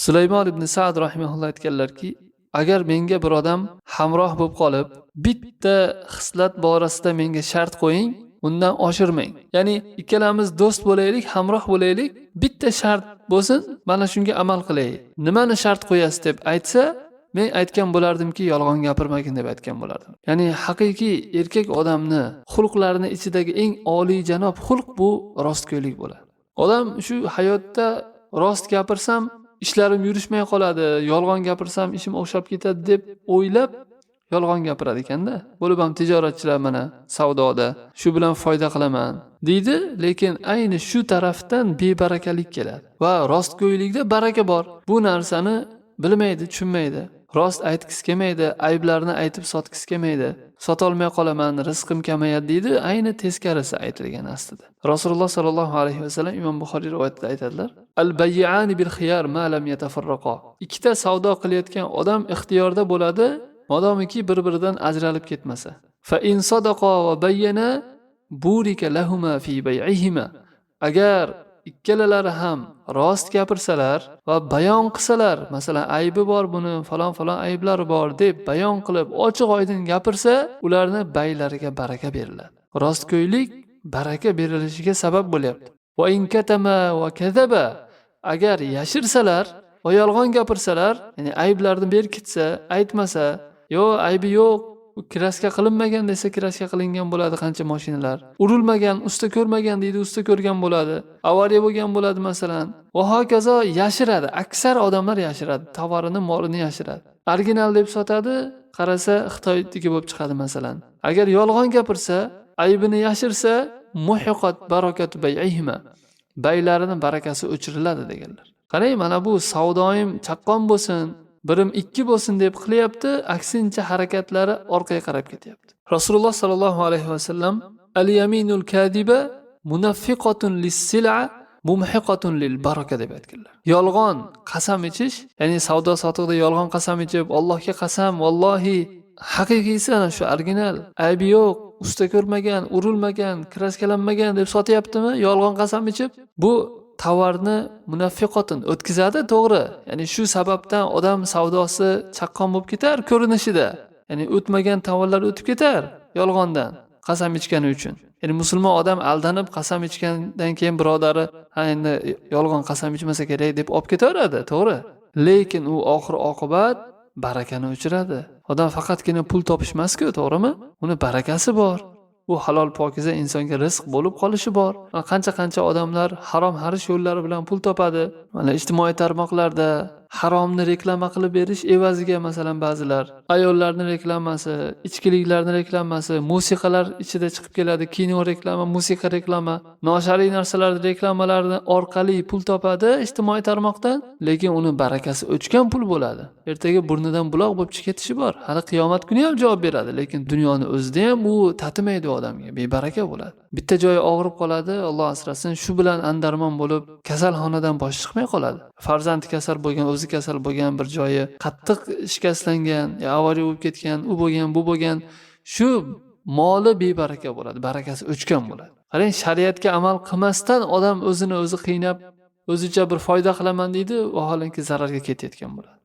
Sulaymon ibn Sa'd rahimahulloh aytganlarki, agar menga bir odam hamroh bo'lib qolib, bitta xislat borasida menga shart qo'ying, undan oshirmang. Ya'ni ikkalamiz do'st bo'laylik, hamroh bo'laylik, bitta shart bo'lsin, mana shunga amal qilay. Nimani shart qo'yasiz deb aytsa, men aytgan bo'lardimki, yolg'on gapirmagin deb aytgan bo'lardim. Ya'ni haqiqiy erkak odamni xulqlarini ichidagi eng oliy janob xulq bu rostgo'ylik bo'ladi. Odam shu hayotda rost gapirsam ishlarim yurishmay qoladi, yolg'on gapirsam ishim o'xshab ketadi deb o'ylab yolg'on gapiradi ekanda. Bo'lib ham tijoratchilar mana savdoda shu bilan foyda qilaman deydi, lekin ayni shu tarafdan bebarakalik keladi va rostgo'ylikda baraka bor. Bu narsani bilmaydi, tushunmaydi. Rost aytgisi kelmaydi, ayblarini aytib sotgisi kelmaydi. Sotolmay qolaman, rizqim kamayadi deydi, ayni teskarisi aytilgan aslida. Rasululloh sallallohu alayhi vasallam Imom Buxoriy rivoyatida aytadilar: "Al-bay'ani bil khiyar ma lam yatafarraqa." Ikkita savdo qilayotgan odam ixtiyorda bo'ladi, modomiki bir-biridan ajralib ketmasa. Fa in sadaqa va bayyana burika lahuma fi bay'ihima. Agar ikkalalari ham rost gapirsalar va bayon qilsalar, masalan aybi bor buni, falon ayblari bor deb bayon qilib ochiq oydin gapirsa, ularni baylariga baraka beriladi. Rostgo'ylik baraka berilishiga sabab bo'lyapti. Va in katama va kadaba, agar yashirsalar va yolg'on gapirsalar, ya'ni ayblarni berkitsa, aytmasa, yo aybi yo'q, kraska qilinmagan desa kraska qilingan bo'ladi qancha mashinalar. Urilmagan, usta ko'rmagan deydi, usta ko'rgan bo'ladi. Avariya bo'lgan bo'ladi masalan. Va hokazo yashiradi. Aksar odamlar yashiradi, tovarini, molini yashiradi. Original deb sotadi, qarasa Xitoyniki bo'lib chiqadi masalan. Agar yolg'on gapirsa, aybini yashirsa, muhiqat barakatu bay'ihima. Baylarini barakasi o'chiriladi deganlar. Qarang, mana bu savdoim chaqqon bo'lsin, birim 2 bo'lsin deb qilyapti, aksincha harakatlari orqaga qarab ketyapti. Rasululloh sallallohu alayhi vasallam al-yaminul kadiba munaffiqatun lis-sil'a mumhiqatun lil baraka deb aytganlar. Yolg'on qasam ichish, ya'ni savdo sotiqda yolg'on qasam ichib, Allohga qasam, vallohi haqiqiysi ana shu original, aybi yo'q, usta ko'rmagan, urilmagan, kraskalanmagan deb sotyaptimi? Yolg'on qasam ichib, bu tovarni munaffiqotun o'tkazadi, to'g'ri. Ya'ni shu sababdan odam savdosi chaqqon bo'lib ketar ko'rinishida. Ya'ni o'tmagan tovarlar o'tib ketar yolg'ondan, qasam ichgani uchun. Ya'ni musulmon odam aldanib qasam ichgandan keyin birodari, ha endi yolg'on qasam ichmasa kerak deb olib ketaveradi, to'g'ri. Lekin u oxir oqibat barakani o'chiradi. Odam faqatgina pul topish emas-ku, to'g'rimi? Uni barakasi bor. Bu halol pokiza insonga rizq bo'lib qolishi bor. Qancha odamlar harom harish yo'llari bilan pul topadi. Mana ijtimoiy tarmoqlarda haromni reklama qilib berish evaziga masalan ba'zilar ayollarning reklamasi, ichkiliklarning reklamasi, musiqalar ichida chiqib keladi, kino reklama, musiqa reklama, noshariy narsalarning reklamalarni orqali pul topadi ijtimoiy tarmoqdan, lekin uni barakasi o'chgan pul bo'ladi. Ertaga burnidan buloq bo'lib chiqib ketishi bor. Hali qiyomat kuni ham javob beradi, lekin dunyoni o'zida ham u tatimaydi odamga, bebaraka bo'ladi. Bitta joyi og'rib qoladi, Alloh asrasin, shu bilan andarmon bo'lib kasalxonadan bosh chiqmay qoladi. Farzandi kasal bo'lgan, o'zi kasal bo'lgan, bir joyi qattiq shikastlangan, avariya bo'lib ketgan, u bo'lgan, bu bo'lgan, shu moli bebaraka bo'ladi, barakasi o'chgan bo'ladi. Qarang, shariatga amal qilmasdan odam o'zini o'zi qiynab, o'zicha bir foyda qilaman deydi, vaholanki zararga ketayotgan bo'ladi.